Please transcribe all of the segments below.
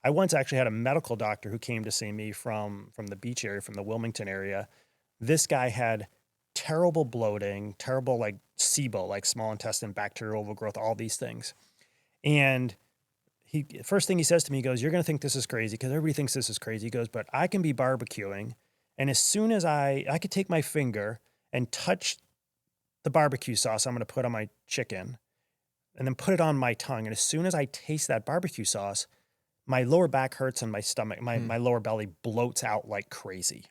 I once actually had a medical doctor who came to see me from the beach area, from the Wilmington area. This guy had terrible bloating, terrible like SIBO, like small intestine bacterial overgrowth, all these things. And he first thing he says to me, he goes, "You're going to think this is crazy because everybody thinks this is crazy." He goes, "But I can be barbecuing, and as soon as I could take my finger and touch the barbecue sauce I'm going to put on my chicken, and then put it on my tongue, and as soon as I taste that barbecue sauce, my lower back hurts and my stomach, Mm. my lower belly bloats out like crazy."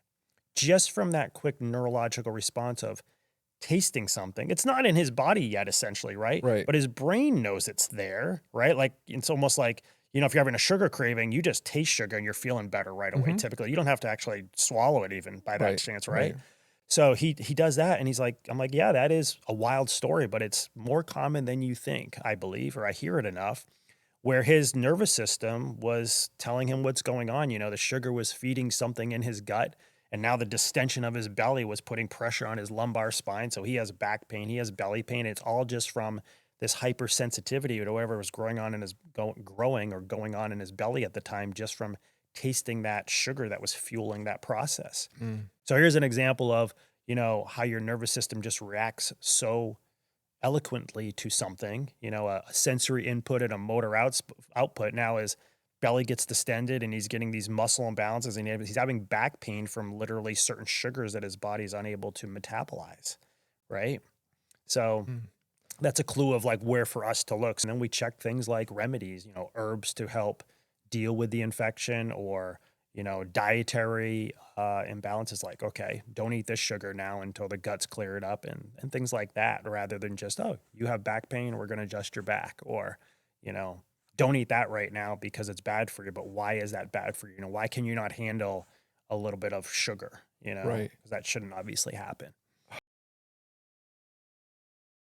Just from that quick neurological response of tasting something. It's not in his body yet, essentially, right? Right. But his brain knows it's there, right? Like it's almost like, if you're having a sugar craving, you just taste sugar and you're feeling better right away. Mhm. Typically, you don't have to actually swallow it even by that Right. chance, Right. right? So he does that and he's like, I'm like, yeah, that is a wild story, but it's more common than you think, I believe, or I hear it enough, where his nervous system was telling him what's going on. The sugar was feeding something in his gut. And now the distension of his belly was putting pressure on his lumbar spine. So he has back pain, he has belly pain. It's all just from this hypersensitivity to whatever was growing on in his growing or going on in his belly at the time, just from tasting that sugar that was fueling that process. Mm. So here's an example of, how your nervous system just reacts so eloquently to something, a sensory input and a motor output. Now his belly gets distended and he's getting these muscle imbalances and he's having back pain from literally certain sugars that his body's unable to metabolize, right? So Mm. that's a clue of like where for us to look. And then we check things like remedies, herbs to help deal with the infection, or, dietary imbalances like, okay, don't eat this sugar now until the gut's cleared up, and things like that, rather than just, oh, you have back pain, we're going to adjust your back, or, you know, don't eat that right now because it's bad for you. But why is that bad for you? Why can you not handle a little bit of sugar, Right. because that shouldn't obviously happen.